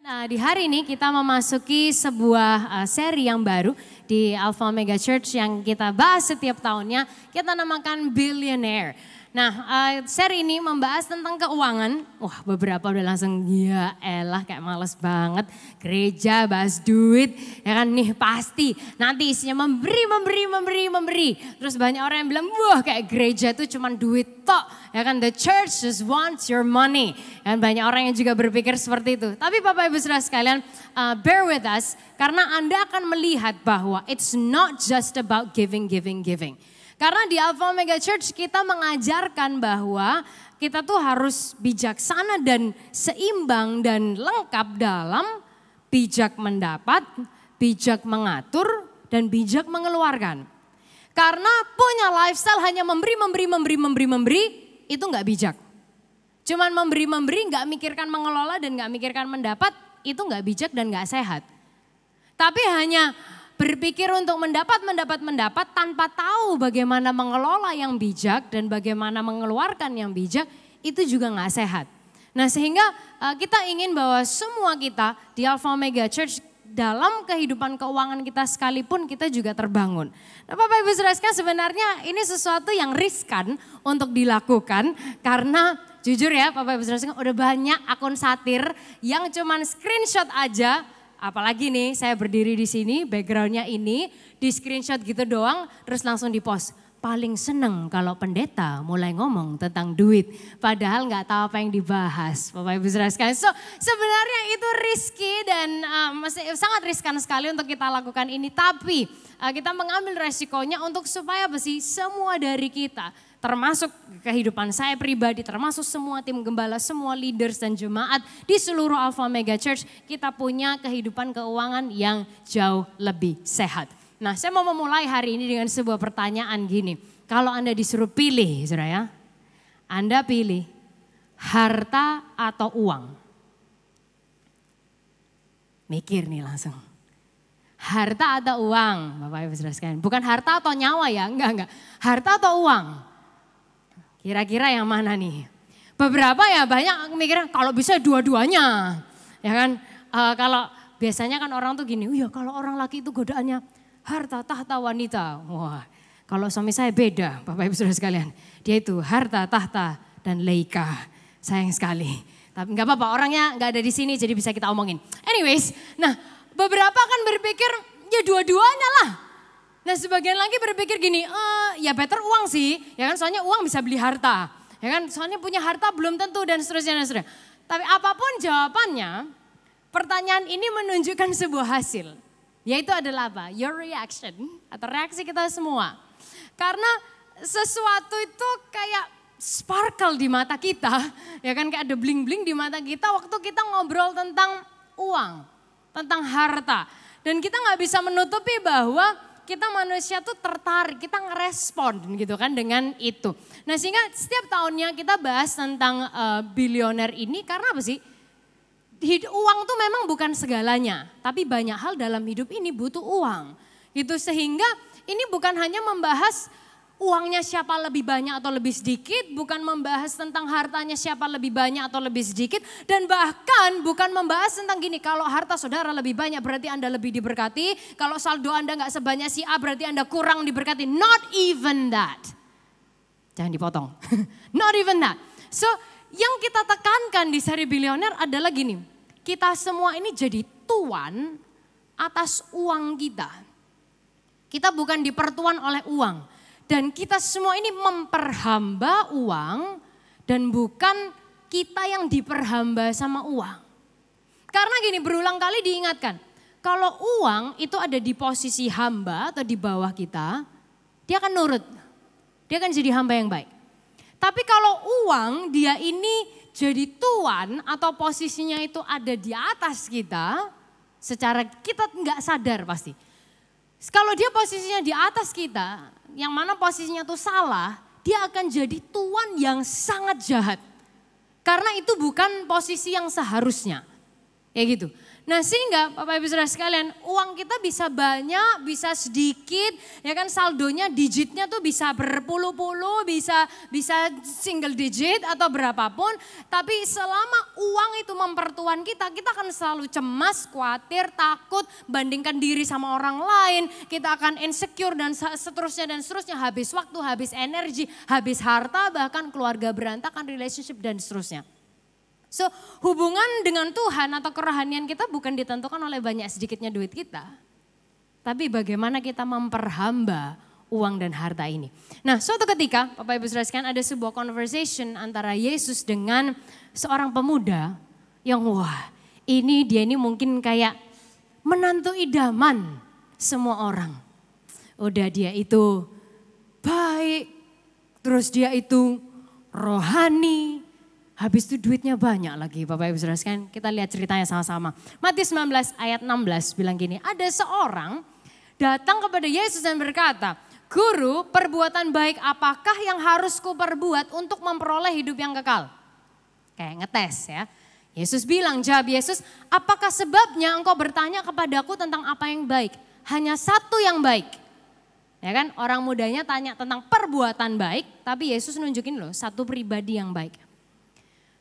Nah, di hari ini kita memasuki sebuah seri yang baru di Alpha Omega Church yang kita bahas setiap tahunnya. Kita namakan Billionaire. Nah, seri ini membahas tentang keuangan. Wah, beberapa udah langsung ya elah kayak males banget. Gereja bahas duit, ya kan nih pasti. Nanti isinya memberi. Terus banyak orang yang bilang, wah kayak gereja itu cuma duit tok. Ya kan, the church just wants your money. Dan banyak orang yang juga berpikir seperti itu. Tapi Bapak Ibu Saudara sekalian, bear with us. Karena Anda akan melihat bahwa it's not just about giving. Karena di Alpha Omega Church kita mengajarkan bahwa kita tuh harus bijaksana dan seimbang dan lengkap dalam bijak mendapat, bijak mengatur, dan bijak mengeluarkan. Karena punya lifestyle hanya memberi, itu nggak bijak. Cuman memberi, nggak mikirkan mengelola dan nggak mikirkan mendapat, itu nggak bijak dan nggak sehat. Tapi hanya berpikir untuk mendapat tanpa tahu bagaimana mengelola yang bijak dan bagaimana mengeluarkan yang bijak, itu juga nggak sehat. Nah, sehingga kita ingin bahwa semua kita di Alpha Omega Church dalam kehidupan keuangan kita sekalipun kita juga terbangun. Nah, Bapak Ibu Saudara sekalian, sebenarnya ini sesuatu yang riskan untuk dilakukan karena jujur ya Bapak Ibu Saudara sekalian, udah banyak akun satir yang cuman screenshot aja. Apalagi nih saya berdiri di sini, backgroundnya ini, di screenshot gitu doang, terus langsung di post. Paling seneng kalau pendeta mulai ngomong tentang duit, padahal nggak tahu apa yang dibahas, Bapak Ibu Saudara sekalian. So sebenarnya itu risky dan sangat riskan sekali untuk kita lakukan ini. Tapi kita mengambil resikonya untuk supaya semua dari kita, termasuk kehidupan saya pribadi, termasuk semua tim gembala, semua leaders dan jemaat di seluruh Alpha Omega Church, kita punya kehidupan keuangan yang jauh lebih sehat. Nah, saya mau memulai hari ini dengan sebuah pertanyaan gini. Kalau Anda disuruh pilih, saudara ya, Anda pilih harta atau uang? Mikir nih langsung. Harta atau uang, Bapak Ibu Saudara sekalian. Bukan harta atau nyawa ya, enggak. Harta atau uang? Kira-kira yang mana nih? Beberapa ya banyak mikirnya kalau bisa dua-duanya. Ya kan, kalau biasanya kan orang tuh gini, iya kalau orang laki itu godaannya harta, tahta, wanita. Wah, kalau suami saya beda Bapak Ibu Saudara sekalian. Dia itu harta, tahta, dan leika. Sayang sekali. Tapi nggak apa-apa, orangnya nggak ada di sini jadi bisa kita omongin. Anyways, nah beberapa kan berpikir ya dua-duanya lah. Nah sebagian lagi berpikir gini, ya better uang sih, ya kan soalnya uang bisa beli harta, ya kan soalnya punya harta belum tentu dan seterusnya. Tapi apapun jawabannya, pertanyaan ini menunjukkan sebuah hasil, yaitu adalah apa? Your reaction atau reaksi kita semua. Karena sesuatu itu kayak sparkle di mata kita, ya kan kayak ada bling-bling di mata kita waktu kita ngobrol tentang uang, tentang harta. Dan kita nggak bisa menutupi bahwa kita manusia tuh tertarik, kita ngerespon gitu kan dengan itu. Nah sehingga setiap tahunnya kita bahas tentang bilioner ini karena apa sih? Uang tuh memang bukan segalanya, tapi banyak hal dalam hidup ini butuh uang. Gitu sehingga ini bukan hanya membahas uangnya siapa lebih banyak atau lebih sedikit, bukan membahas tentang hartanya siapa lebih banyak atau lebih sedikit, dan bahkan bukan membahas tentang gini, kalau harta saudara lebih banyak berarti Anda lebih diberkati, kalau saldo Anda nggak sebanyak si A berarti Anda kurang diberkati. Not even that. Jangan dipotong. Not even that. So yang kita tekankan di seri Billionaire adalah gini, kita semua ini jadi tuan atas uang kita. Kita bukan dipertuan oleh uang. Dan kita semua ini memperhamba uang dan bukan kita yang diperhamba sama uang. Karena gini berulang kali diingatkan, kalau uang itu ada di posisi hamba atau di bawah kita, dia akan nurut. Dia akan jadi hamba yang baik. Tapi kalau uang dia ini jadi tuan atau posisinya itu ada di atas kita, secara kita nggak sadar pasti. Kalau dia posisinya di atas kita, yang mana posisinya tuh salah, dia akan jadi tuan yang sangat jahat. Karena itu bukan posisi yang seharusnya. Ya gitu. Nah sehingga Bapak Ibu Saudara sekalian, uang kita bisa banyak, bisa sedikit, ya kan saldonya digitnya tuh bisa berpuluh-puluh, bisa single digit atau berapapun. Tapi selama uang itu mempertuan kita akan selalu cemas, khawatir, takut, bandingkan diri sama orang lain. Kita akan insecure dan seterusnya, habis waktu, habis energi, habis harta, bahkan keluarga berantakan, relationship dan seterusnya. So hubungan dengan Tuhan atau kerohanian kita bukan ditentukan oleh banyak sedikitnya duit kita. Tapi bagaimana kita memperhamba uang dan harta ini. Nah suatu ketika Bapak Ibu Saudara sekalian ada sebuah conversation antara Yesus dengan seorang pemuda. Yang wah dia ini mungkin kayak menantu idaman semua orang. Udah dia itu baik, terus dia itu rohani. Habis itu duitnya banyak lagi Bapak Ibu Saudara sekalian. Kita lihat ceritanya sama-sama. Matius 19 ayat 16 bilang gini. Ada seorang datang kepada Yesus dan berkata, Guru, perbuatan baik apakah yang harus kuperbuat untuk memperoleh hidup yang kekal? Kayak ngetes ya. Yesus bilang, jawab Yesus, apakah sebabnya engkau bertanya kepadaku tentang apa yang baik? Hanya satu yang baik. Ya kan, orang mudanya tanya tentang perbuatan baik, tapi Yesus nunjukin loh satu pribadi yang baik.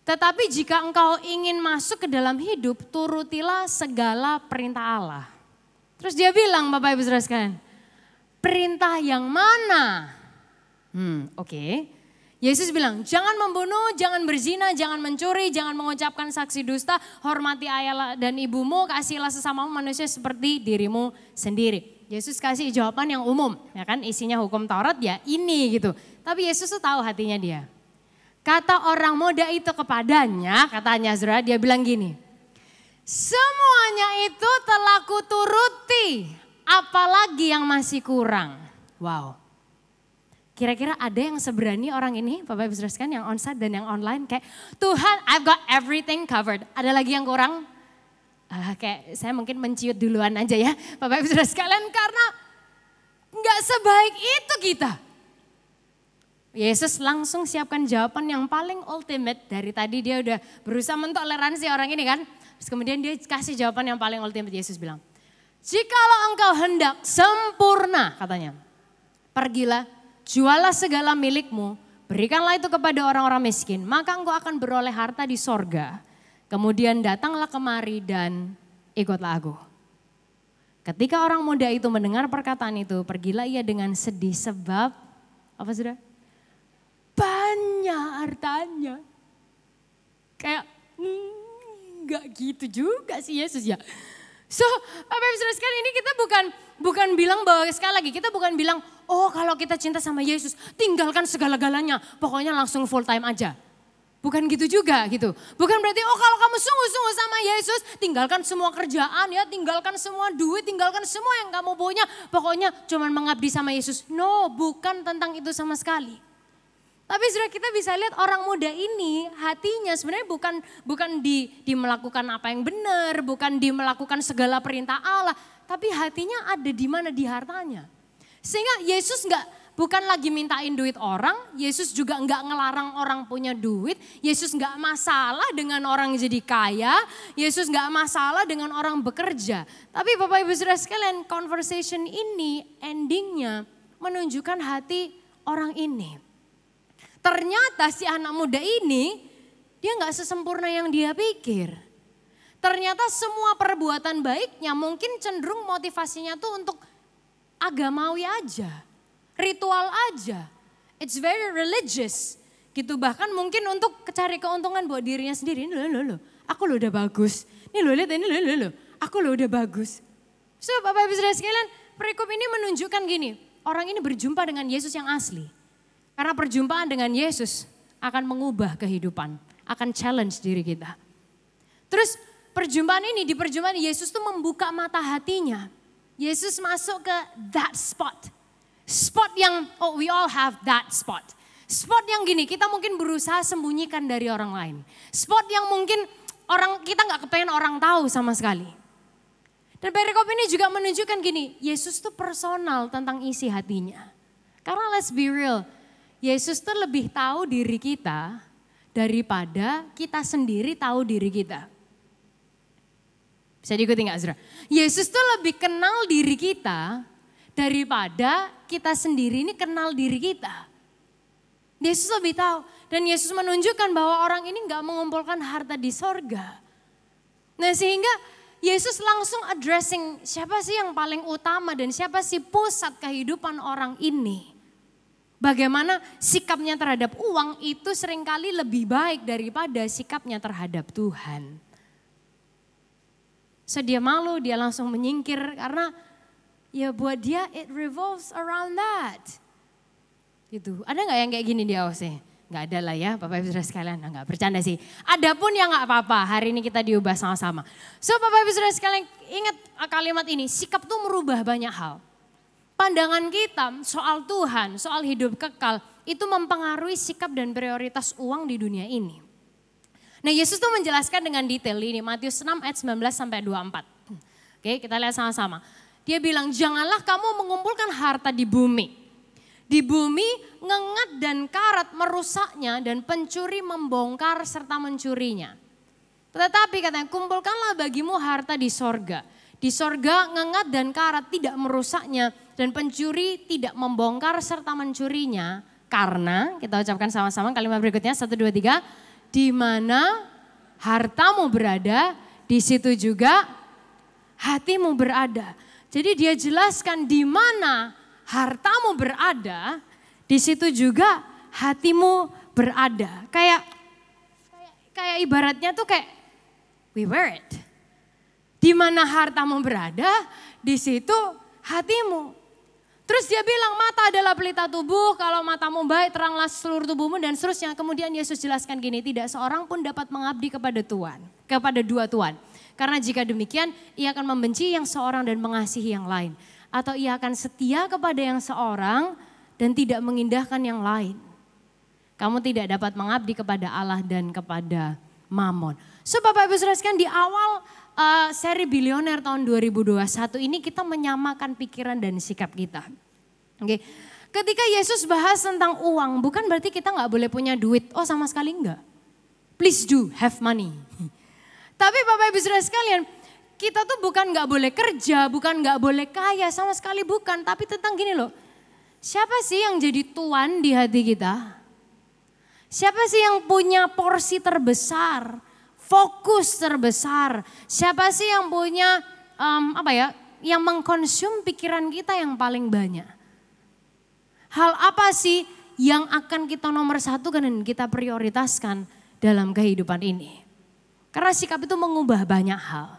Tetapi jika engkau ingin masuk ke dalam hidup, turutilah segala perintah Allah. Terus dia bilang Bapak Ibu Saudara sekalian, perintah yang mana? Oke. Yesus bilang, jangan membunuh, jangan berzina, jangan mencuri, jangan mengucapkan saksi dusta, hormati ayah dan ibumu, kasihilah sesamamu manusia seperti dirimu sendiri. Yesus kasih jawaban yang umum, ya kan isinya hukum Taurat ya ini gitu. Tapi Yesus tuh tahu hatinya dia. Kata orang muda itu kepadanya, katanya saudara, dia bilang gini, semuanya itu telah kuturuti, apalagi yang masih kurang. Wow. Kira-kira ada yang seberani orang ini, Bapak Ibu Saudara sekalian, yang onsite dan yang online kayak, Tuhan I've got everything covered. Ada lagi yang kurang? Kayak saya mungkin menciut duluan aja ya Bapak Ibu Saudara sekalian, karena gak sebaik itu kita. Yesus langsung siapkan jawaban yang paling ultimate. Dari tadi dia udah berusaha mentoleransi orang ini kan. Terus kemudian dia kasih jawaban yang paling ultimate. Yesus bilang, jikalau engkau hendak sempurna katanya. Pergilah, jualah segala milikmu, berikanlah itu kepada orang-orang miskin. Maka engkau akan beroleh harta di sorga. Kemudian datanglah kemari dan ikutlah aku. Ketika orang muda itu mendengar perkataan itu, pergilah ia dengan sedih sebab, apa sudah? Banyak hartanya. Kayak enggak gitu juga sih Yesus ya. So Bapak Ibu Saudara sekalian, ini kita bukan bilang bahwa sekali lagi kita bukan bilang oh kalau kita cinta sama Yesus tinggalkan segala-galanya pokoknya langsung full time aja. Bukan gitu juga gitu. Bukan berarti oh kalau kamu sungguh-sungguh sama Yesus tinggalkan semua kerjaan ya, tinggalkan semua duit, tinggalkan semua yang kamu punya. Pokoknya cuman mengabdi sama Yesus. No, bukan tentang itu sama sekali. Tapi saudara kita bisa lihat orang muda ini hatinya sebenarnya bukan di melakukan apa yang benar, bukan di melakukan segala perintah Allah. Tapi hatinya ada di mana? Di hartanya. Sehingga Yesus bukan lagi mintain duit orang, Yesus juga enggak ngelarang orang punya duit, Yesus enggak masalah dengan orang jadi kaya, Yesus enggak masalah dengan orang bekerja. Tapi Bapak Ibu Saudara sekalian, conversation ini endingnya menunjukkan hati orang ini. Ternyata si anak muda ini dia enggak sesempurna yang dia pikir. Ternyata semua perbuatan baiknya mungkin cenderung motivasinya tuh untuk agamawi aja. Ritual aja. It's very religious. Gitu bahkan mungkin untuk cari keuntungan buat dirinya sendiri. Ini loh, aku loh udah bagus. Ini loh lihat ini loh, aku loh udah bagus. So Bapak Ibu Saudara sekalian, perikop ini menunjukkan gini. Orang ini berjumpa dengan Yesus yang asli. Karena perjumpaan dengan Yesus akan mengubah kehidupan. Akan challenge diri kita. Terus di perjumpaan Yesus tuh membuka mata hatinya. Yesus masuk ke that spot. Spot yang, we all have that spot. Spot yang gini, kita mungkin berusaha sembunyikan dari orang lain. Spot yang mungkin kita gak kepengen orang tahu sama sekali. Dan perikop ini juga menunjukkan gini, Yesus tuh personal tentang isi hatinya. Karena let's be real, Yesus tuh lebih tahu diri kita daripada kita sendiri tahu diri kita. Bisa diikuti nggak saudara? Yesus tuh lebih kenal diri kita daripada kita sendiri ini kenal diri kita. Yesus lebih tahu. Dan Yesus menunjukkan bahwa orang ini nggak mengumpulkan harta di sorga. Nah sehingga Yesus langsung addressing siapa sih yang paling utama dan siapa sih pusat kehidupan orang ini. Bagaimana sikapnya terhadap uang itu seringkali lebih baik daripada sikapnya terhadap Tuhan. So dia malu, dia langsung menyingkir karena ya buat dia it revolves around that. Gitu. Ada nggak yang kayak gini di AOC? Nggak ada lah ya Bapak Ibu Saudara sekalian, nggak bercanda sih. Adapun yang nggak apa-apa, hari ini kita diubah sama-sama. So Bapak Ibu Saudara sekalian ingat kalimat ini, sikap tuh merubah banyak hal. Pandangan kita soal Tuhan, soal hidup kekal, itu mempengaruhi sikap dan prioritas uang di dunia ini. Nah Yesus tuh menjelaskan dengan detail ini, Matius 6 ayat 19 sampai 24. Oke kita lihat sama-sama. Dia bilang janganlah kamu mengumpulkan harta di bumi. Di bumi ngengat dan karat merusaknya dan pencuri membongkar serta mencurinya. Tetapi katanya kumpulkanlah bagimu harta di sorga. Di sorga ngengat dan karat tidak merusaknya dan pencuri tidak membongkar serta mencurinya. Karena kita ucapkan sama-sama kalimat berikutnya 1, 2, 3. Di mana hartamu berada, di situ juga hatimu berada. Jadi dia jelaskan di mana hartamu berada, di situ juga hatimu berada. Kayak ibaratnya tuh kayak we wear it. Di mana hartamu berada, di situ hatimu. Terus dia bilang mata adalah pelita tubuh, kalau matamu baik teranglah seluruh tubuhmu dan seterusnya. Kemudian Yesus jelaskan gini, tidak seorang pun dapat mengabdi kepada Tuhan, kepada dua Tuhan. Karena jika demikian ia akan membenci yang seorang dan mengasihi yang lain. Atau ia akan setia kepada yang seorang dan tidak mengindahkan yang lain. Kamu tidak dapat mengabdi kepada Allah dan kepada Mamon. So Bapak Ibu Saudara sekalian di awal seri Bilioner tahun 2021 ini kita menyamakan pikiran dan sikap kita. Oke. Ketika Yesus bahas tentang uang, bukan berarti kita nggak boleh punya duit. Oh sama sekali enggak. Please do have money. Tapi Bapak Ibu Saudara sekalian, kita tuh bukan nggak boleh kerja, bukan nggak boleh kaya, sama sekali bukan. Tapi tentang gini loh, siapa sih yang jadi tuan di hati kita? Siapa sih yang punya porsi terbesar? Fokus terbesar. Siapa sih yang punya yang mengkonsum pikiran kita yang paling banyak? Hal apa sih yang akan kita nomor satukan dan kita prioritaskan dalam kehidupan ini? Karena sikap itu mengubah banyak hal.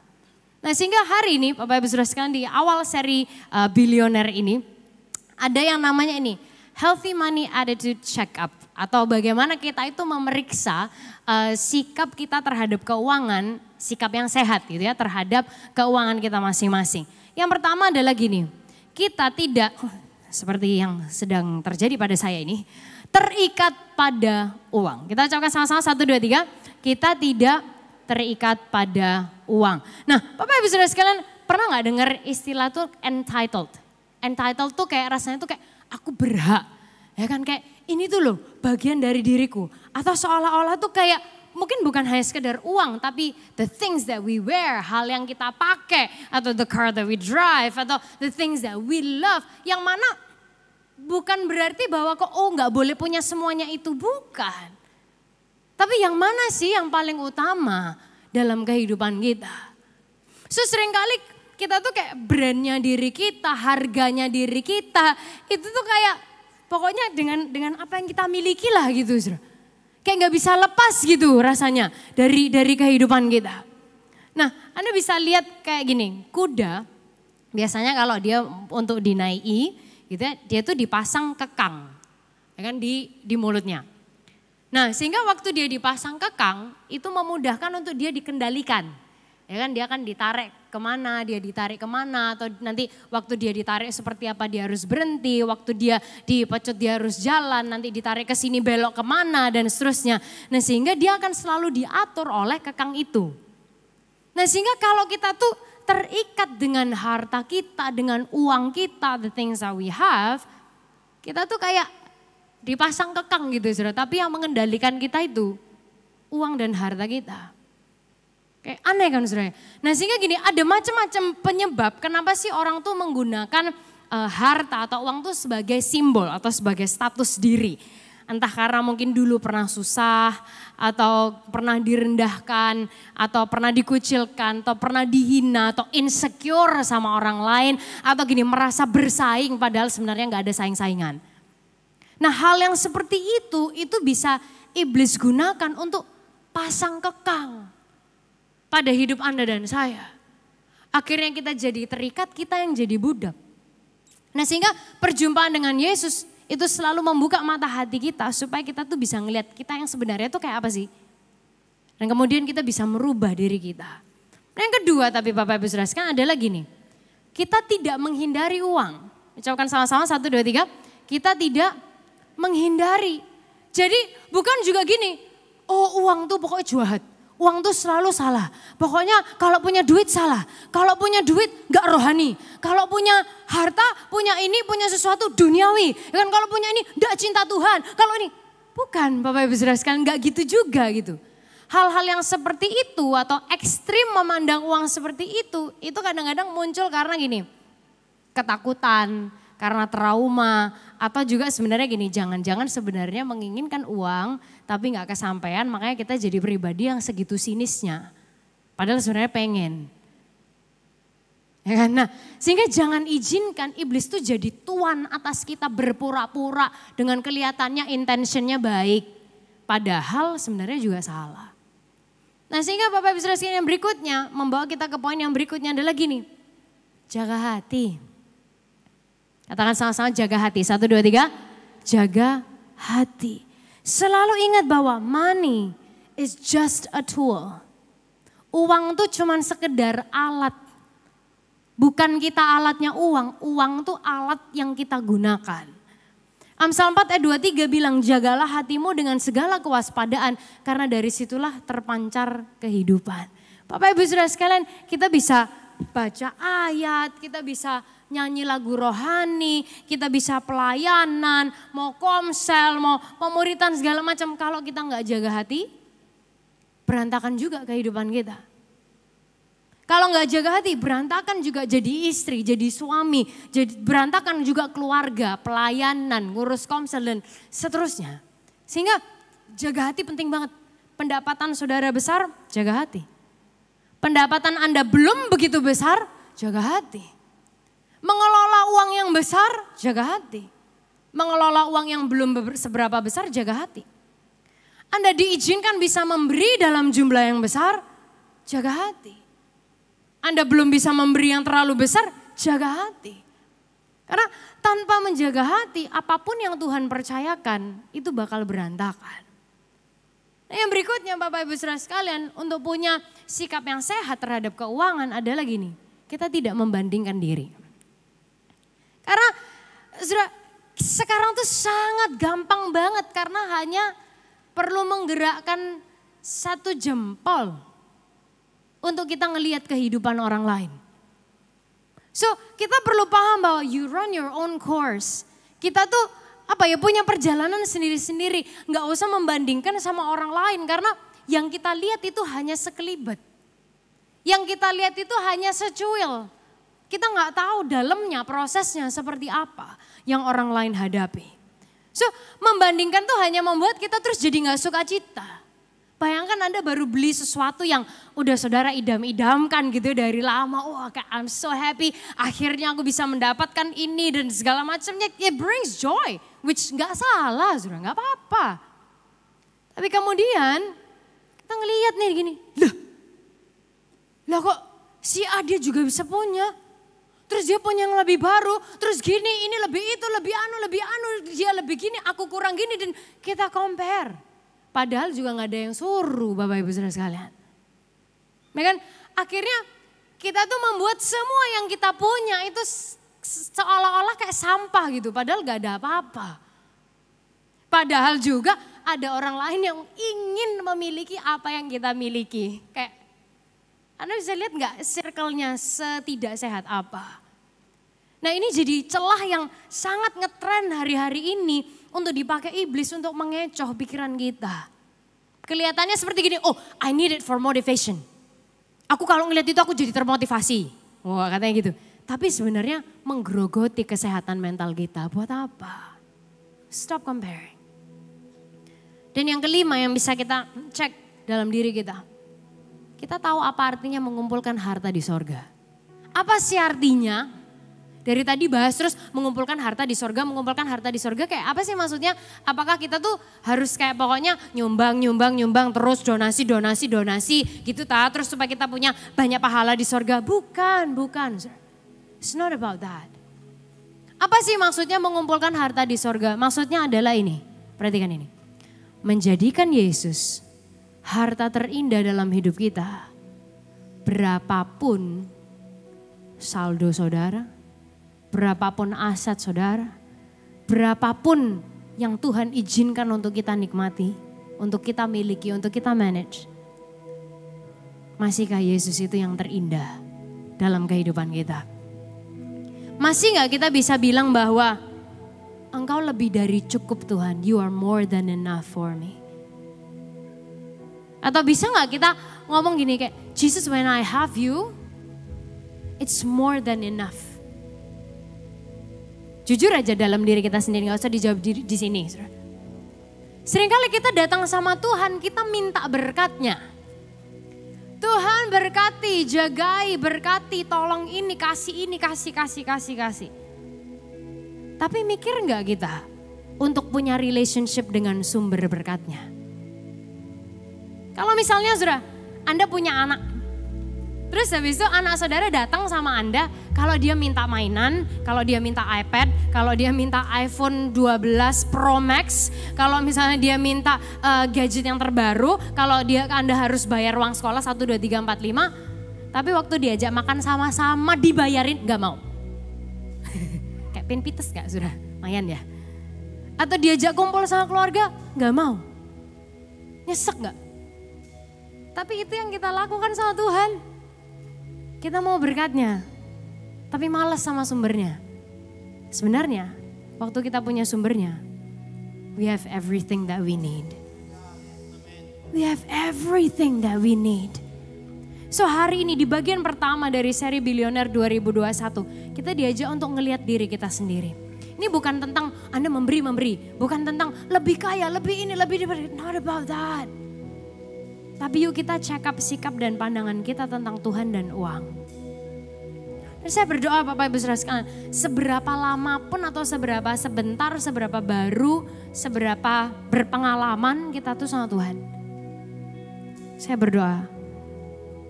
Nah sehingga hari ini Bapak Ibu Saudara sekalian di awal seri Bilioner ini ada yang namanya ini Healthy Money Attitude Check Up. Atau bagaimana kita itu memeriksa sikap kita terhadap keuangan, sikap yang sehat gitu ya terhadap keuangan kita masing-masing. Yang pertama adalah gini, kita tidak seperti yang sedang terjadi pada saya ini, terikat pada uang. Kita ucapkan sama-sama 1, 2, 3, kita tidak terikat pada uang. Nah Bapak Ibu Saudara sekalian pernah gak dengar istilah tuh entitled? Entitled tuh kayak rasanya tuh kayak aku berhak. Ya kan kayak ini tuh loh bagian dari diriku. Atau seolah-olah tuh kayak mungkin bukan hanya sekedar uang. Tapi the things that we wear, hal yang kita pakai. Atau the car that we drive. Atau the things that we love. Yang mana bukan berarti bahwa kok gak boleh punya semuanya itu, bukan. Tapi yang mana sih yang paling utama dalam kehidupan kita. So seringkali kita tuh kayak brandnya diri kita, harganya diri kita. Itu tuh kayak pokoknya dengan apa yang kita miliki lah gitu. Kayak gak bisa lepas gitu rasanya dari kehidupan kita. Nah Anda bisa lihat kayak gini, kuda biasanya kalau dia untuk dinaiki gitu ya, dia tuh dipasang kekang ya kan, di mulutnya. Nah sehingga waktu dia dipasang kekang itu memudahkan untuk dia dikendalikan. Ya kan dia akan ditarik kemana, atau nanti waktu dia ditarik seperti apa dia harus berhenti, waktu dia dipecut dia harus jalan, nanti ditarik ke sini belok kemana dan seterusnya. Nah sehingga dia akan selalu diatur oleh kekang itu. Nah sehingga kalau kita tuh terikat dengan harta kita, dengan uang kita, the things that we have, kita tuh kayak dipasang kekang gitu saudara. Tapi yang mengendalikan kita itu uang dan harta kita. Kayak aneh kan saudara. Nah sehingga gini, ada macam-macam penyebab kenapa sih orang tuh menggunakan harta atau uang tuh sebagai simbol atau sebagai status diri. Entah karena mungkin dulu pernah susah, atau pernah direndahkan, atau pernah dikucilkan, atau pernah dihina, atau insecure sama orang lain. Atau gini merasa bersaing padahal sebenarnya gak ada saing-saingan. Nah hal yang seperti itu bisa iblis gunakan untuk pasang kekang pada hidup Anda dan saya. Akhirnya kita jadi terikat, kita yang jadi budak. Nah sehingga perjumpaan dengan Yesus itu selalu membuka mata hati kita supaya kita tuh bisa ngelihat kita yang sebenarnya tuh kayak apa sih. Dan kemudian kita bisa merubah diri kita. Nah yang kedua tapi Bapak Ibu Saudara sekalian adalah gini. Kita tidak menghindari uang. Ucapkan sama-sama 1, 2, 3. Kita tidak menghindari. Jadi bukan juga gini. Oh uang tuh pokoknya jahat. Uang tuh selalu salah. Pokoknya kalau punya duit salah. Kalau punya duit gak rohani. Kalau punya harta, punya ini, punya sesuatu duniawi. Kan kalau punya ini gak cinta Tuhan. Kalau ini, bukan Bapak Ibu Saudara sekalian, gak gitu juga gitu. Hal-hal yang seperti itu atau ekstrim memandang uang seperti itu kadang-kadang muncul karena gini. Ketakutan, karena trauma, atau juga sebenarnya gini, jangan-jangan sebenarnya menginginkan uang tapi gak kesampaian, makanya kita jadi pribadi yang segitu sinisnya. Padahal sebenarnya pengen. Ya kan? Nah, sehingga jangan izinkan iblis itu jadi tuan atas kita berpura-pura dengan kelihatannya intentionnya baik. Padahal sebenarnya juga salah. Nah sehingga Bapak Ibu Saudara sekalian yang berikutnya membawa kita ke poin yang berikutnya adalah gini. Jaga hati. Katakan sama-sama jaga hati. 1, 2, 3. Jaga hati. Selalu ingat bahwa money is just a tool. Uang tuh cuman sekedar alat. Bukan kita alatnya uang. Uang tuh alat yang kita gunakan. Amsal 4 ayat 23 bilang jagalah hatimu dengan segala kewaspadaan. Karena dari situlah terpancar kehidupan. Bapak Ibu Saudara sekalian kita bisa baca ayat, kita bisa nyanyi lagu rohani, kita bisa pelayanan, mau komsel, mau pemuritan segala macam. Kalau kita nggak jaga hati, berantakan juga kehidupan kita. Kalau nggak jaga hati, berantakan juga jadi istri, jadi suami, jadi berantakan juga keluarga, pelayanan, ngurus komsel dan seterusnya. Sehingga jaga hati penting banget. Pendapatan saudara besar, jaga hati. Pendapatan Anda belum begitu besar, jaga hati. Mengelola uang yang besar, jaga hati. Mengelola uang yang belum seberapa besar, jaga hati. Anda diizinkan bisa memberi dalam jumlah yang besar, jaga hati. Anda belum bisa memberi yang terlalu besar, jaga hati. Karena tanpa menjaga hati, apapun yang Tuhan percayakan, itu bakal berantakan. Nah yang berikutnya Bapak Ibu Saudara sekalian, untuk punya sikap yang sehat terhadap keuangan adalah gini. Kita tidak membandingkan diri. Karena sekarang tuh sangat gampang banget karena hanya perlu menggerakkan 1 jempol untuk kita ngelihat kehidupan orang lain. So kita perlu paham bahwa you run your own course. Kita tuh punya perjalanan sendiri-sendiri. Gak usah membandingkan sama orang lain karena yang kita lihat itu hanya sekelibet. Yang kita lihat itu hanya secuil. Kita nggak tahu dalamnya prosesnya seperti apa yang orang lain hadapi. So membandingkan tuh hanya membuat kita terus jadi nggak suka cita. Bayangkan Anda baru beli sesuatu yang udah saudara idam-idamkan gitu dari lama. Wah kayak I'm so happy akhirnya aku bisa mendapatkan ini dan segala macamnya. It brings joy which nggak salah saudara, nggak apa-apa. Tapi kemudian kita ngelihat nih gini. Lah kok si A dia juga bisa punya. Terus dia punya yang lebih baru, terus gini, ini lebih itu, lebih anu, dia lebih gini, aku kurang gini dan kita compare. Padahal juga gak ada yang suruh Bapak Ibu Saudara sekalian. Ya kan? Akhirnya kita tuh membuat semua yang kita punya itu seolah-olah kayak sampah gitu, padahal gak ada apa-apa. Padahal juga ada orang lain yang ingin memiliki apa yang kita miliki. Kayak Anda bisa lihat gak circle-nya setidak sehat apa. Nah ini jadi celah yang sangat ngetren hari-hari ini untuk dipakai iblis untuk mengecoh pikiran kita. Kelihatannya seperti gini, oh I need it for motivation. Aku kalau ngeliat itu aku jadi termotivasi. Wah katanya gitu. Tapi sebenarnya menggerogoti kesehatan mental kita buat apa? Stop comparing. Dan yang kelima yang bisa kita cek dalam diri kita. Kita tahu apa artinya mengumpulkan harta di sorga. Apa sih artinya? Dari tadi bahas terus mengumpulkan harta di sorga, mengumpulkan harta di sorga kayak apa sih maksudnya? Apakah kita tuh harus kayak pokoknya nyumbang terus donasi gitu terus supaya kita punya banyak pahala di sorga? Bukan. It's not about that. Apa sih maksudnya mengumpulkan harta di sorga? Maksudnya adalah ini, perhatikan ini. Menjadikan Yesus harta terindah dalam hidup kita. Berapapun saldo saudara, berapapun aset saudara, berapapun yang Tuhan izinkan untuk kita nikmati, untuk kita miliki, untuk kita manage. Masihkah Yesus itu yang terindah dalam kehidupan kita? Masih gak kita bisa bilang bahwa Engkau lebih dari cukup Tuhan, you are more than enough for me. Atau bisa gak kita ngomong gini kayak, Jesus when I have you, it's more than enough. Jujur aja dalam diri kita sendiri, gak usah dijawab di sini. Seringkali kita datang sama Tuhan, kita minta berkatnya. Tuhan berkati, jagai, berkati, tolong ini, kasih ini, kasih. Tapi mikir gak kita untuk punya relationship dengan sumber berkatnya? Kalau misalnya saudara, Anda punya anak. Terus habis itu anak saudara datang sama Anda, kalau dia minta mainan, kalau dia minta iPad, kalau dia minta iPhone 12 Pro Max, kalau misalnya dia minta gadget yang terbaru, kalau Anda harus bayar uang sekolah 1, 2, 3, 4, 5, tapi waktu diajak makan sama-sama dibayarin gak mau. Kayak pin pites gak sudah, lumayan ya. Atau diajak kumpul sama keluarga gak mau. Nyesek gak? Tapi itu yang kita lakukan sama Tuhan. Kita mau berkatnya, tapi malas sama sumbernya. Sebenarnya, waktu kita punya sumbernya, we have everything that we need. We have everything that we need. So hari ini di bagian pertama dari seri Bilioner 2021, kita diajak untuk ngelihat diri kita sendiri. Ini bukan tentang Anda memberi, bukan tentang lebih kaya, lebih ini, lebih diberi. Not about that. Tapi yuk kita check up sikap dan pandangan kita tentang Tuhan dan uang. Dan saya berdoa Bapak Ibu Saudara sekalian, seberapa lama pun atau seberapa sebentar, seberapa baru, seberapa berpengalaman kita tuh sama Tuhan. Saya berdoa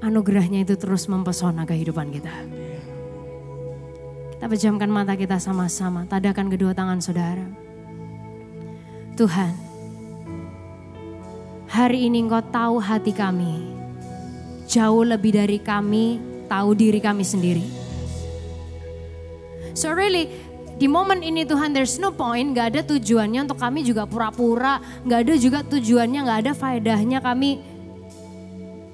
anugerahnya itu terus mempesona kehidupan kita. Kita pejamkan mata kita sama-sama, tadakan kedua tangan saudara. Tuhan, hari ini Engkau tahu hati kami, jauh lebih dari kami tahu diri kami sendiri. So really, di momen ini Tuhan there's no point, gak ada tujuannya untuk kami juga pura-pura, gak ada juga tujuannya, gak ada faedahnya kami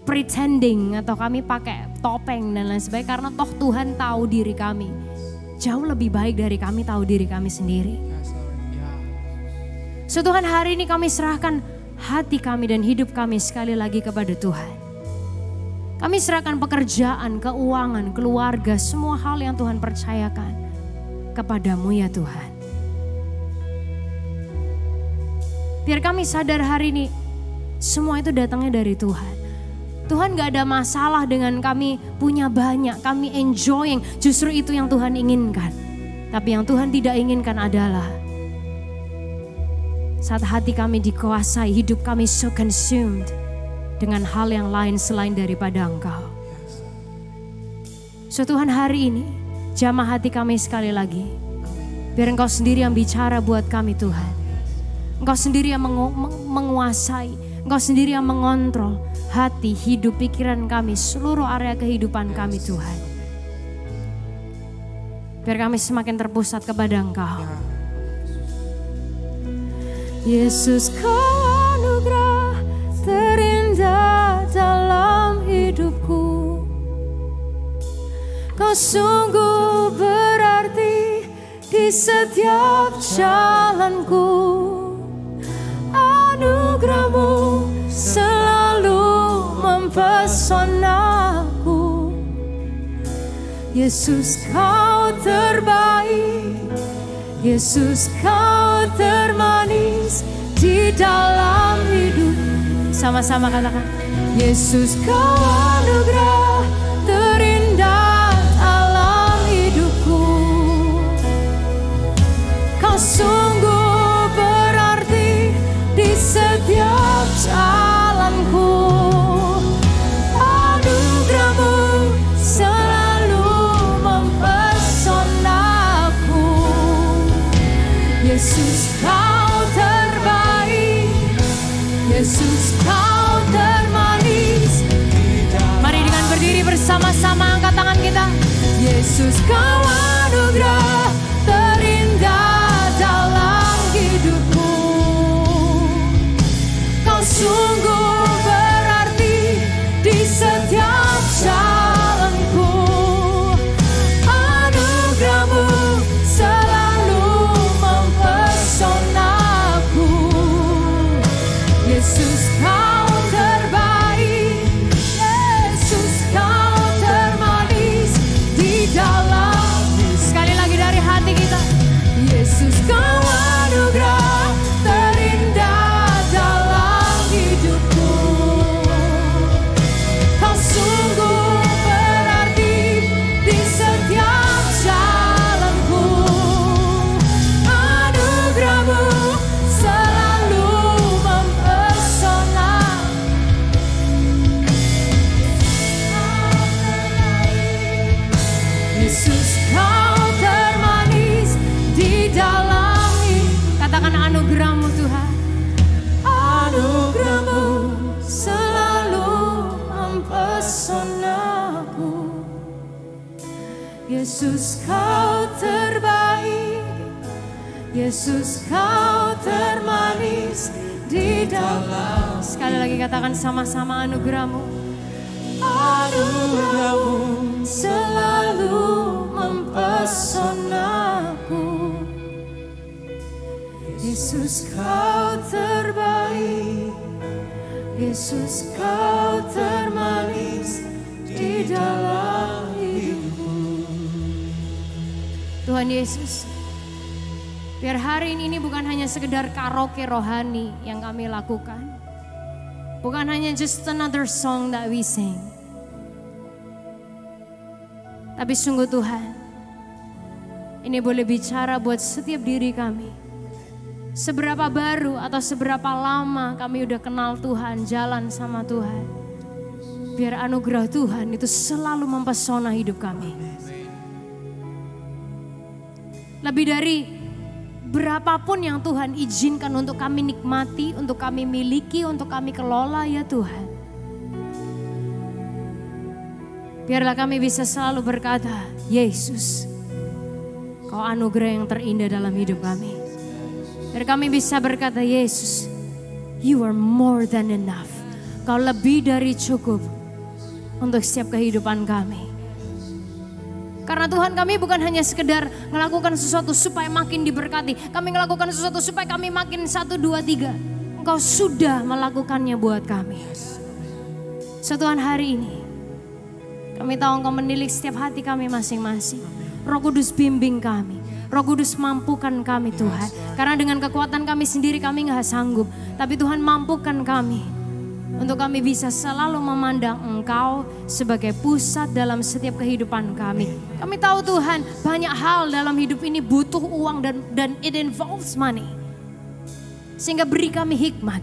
pretending atau kami pakai topeng dan lain sebagainya. Karena toh Tuhan tahu diri kami, jauh lebih baik dari kami tahu diri kami sendiri. So Tuhan hari ini kami serahkan hati kami dan hidup kami sekali lagi kepada Tuhan. Kami serahkan pekerjaan, keuangan, keluarga, semua hal yang Tuhan percayakan kepadamu ya Tuhan. Biar kami sadar hari ini semua itu datangnya dari Tuhan. Tuhan gak ada masalah dengan kami punya banyak, kami enjoying, justru itu yang Tuhan inginkan. Tapi yang Tuhan tidak inginkan adalah saat hati kami dikuasai, hidup kami so consumed dengan hal yang lain selain daripada Engkau. So Tuhan hari ini, jamah hati kami sekali lagi. Biar Engkau sendiri yang bicara buat kami Tuhan. Engkau sendiri yang menguasai, Engkau sendiri yang mengontrol hati, hidup, pikiran kami, seluruh area kehidupan kami Tuhan. Biar kami semakin terpusat kepada Engkau. Yesus, Kau anugerah terindah dalam hidupku. Kau sungguh berarti di setiap jalanku. Anugerah-Mu selalu mempesonaku. Yesus kau terbaik, Yesus kau termanis di dalam hidup. Sama-sama katakan, Yesus kau anugerah terindah dalam hidupku. Kau sungguh berarti di setiap jalanku. Anugerahmu selalu mempesonaku. Yesus kau terbaik, Yesus kau termanis. Mari dengan berdiri bersama-sama angkat tangan kita. Yesus kau anugerah terindah dalam hidupku. Kau sungguh berarti di setiap jalanku. Anugerahmu selalu mempesonaku. Yesus kau terbaik, Yesus kau termanis di dalam. Sekali lagi dari hati kita. Yesus kau anugerah terindah dalam hidupku. Kau sungguh berarti di setiap jalanku. Anugerahmu selalu mempesona. Yesus kau termanis di dalam hidup. Katakan anugerahmu Tuhan. Anugerahmu selalu mempesonaku. Yesus kau terbaik, Yesus kau termanis di dalam. Sekali lagi katakan sama-sama anugerahmu. Anugerahmu selalu mempesonaku. Yesus kau terbaik, Yesus kau termanis di dalam hidupku. Tuhan Yesus, biar hari ini bukan hanya sekedar karaoke rohani yang kami lakukan. Bukan hanya just another song that we sing. Tapi sungguh Tuhan, ini boleh bicara buat setiap diri kami. Seberapa baru atau seberapa lama kami udah kenal Tuhan, jalan sama Tuhan. Biar anugerah Tuhan itu selalu mempesona hidup kami. Lebih dari berapapun yang Tuhan izinkan untuk kami nikmati, untuk kami miliki, untuk kami kelola ya Tuhan. Biarlah kami bisa selalu berkata, Yesus, Kau anugerah yang terindah dalam hidup kami. Biar kami bisa berkata, Yesus, You are more than enough. Kau lebih dari cukup untuk setiap kehidupan kami. Karena Tuhan, kami bukan hanya sekedar melakukan sesuatu supaya makin diberkati. Kami melakukan sesuatu supaya kami makin 1, 2, 3. Engkau sudah melakukannya buat kami. Tuhan, hari ini kami tahu Engkau menilik setiap hati kami masing-masing. Roh Kudus bimbing kami. Roh Kudus mampukan kami Tuhan. Karena dengan kekuatan kami sendiri kami gak sanggup. Tapi Tuhan mampukan kami. Untuk kami bisa selalu memandang Engkau sebagai pusat dalam setiap kehidupan kami. Kami tahu Tuhan, banyak hal dalam hidup ini butuh uang dan it involves money. Sehingga beri kami hikmat.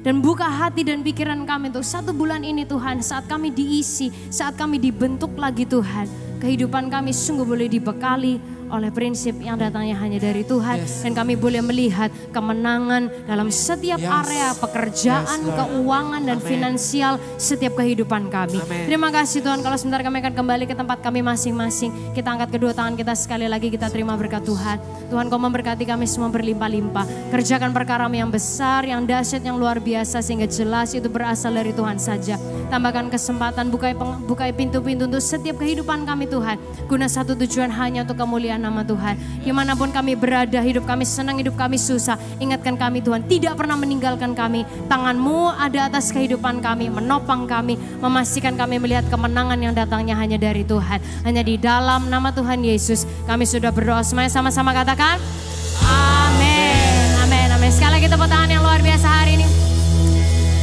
Dan buka hati dan pikiran kami untuk 1 bulan ini Tuhan. Saat kami diisi, saat kami dibentuk lagi Tuhan. Kehidupan kami sungguh boleh dibekali oleh prinsip yang datangnya hanya dari Tuhan. Dan kami boleh melihat kemenangan dalam setiap area pekerjaan, keuangan dan finansial setiap kehidupan kami. Terima kasih Tuhan, kalau sebentar kami akan kembali ke tempat kami masing-masing. Kita angkat kedua tangan kita sekali lagi, kita terima berkat Tuhan. Tuhan, Kau memberkati kami semua berlimpah-limpah. Kerjakan perkara yang besar, yang dahsyat, yang luar biasa, sehingga jelas itu berasal dari Tuhan saja. Tambahkan kesempatan, bukai pintu-pintu untuk setiap kehidupan kami Tuhan. Guna satu tujuan, hanya untuk kemuliaan kemuliaan nama Tuhan. Dimanapun kami berada, hidup kami senang, hidup kami susah, ingatkan kami Tuhan, tidak pernah meninggalkan kami. Tangan-Mu ada atas kehidupan kami, menopang kami, memastikan kami melihat kemenangan yang datangnya hanya dari Tuhan. Hanya di dalam nama Tuhan Yesus kami sudah berdoa, semuanya sama-sama katakan amin, amin, amin. Sekali lagi tepuk tangan yang luar biasa hari ini.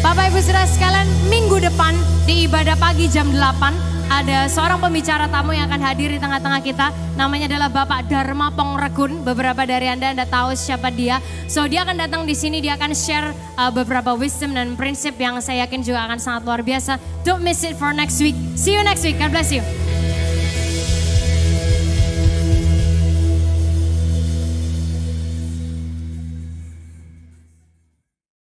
Bapak Ibu Saudara sekalian, minggu depan di ibadah pagi jam 8 ada seorang pembicara tamu yang akan hadir di tengah-tengah kita. Namanya adalah Bapak Dharma Pongrekun. Beberapa dari Anda tahu siapa dia. So dia akan datang di sini, dia akan share beberapa wisdom dan prinsip yang saya yakin juga akan sangat luar biasa. Don't miss it for next week. See you next week. God bless you.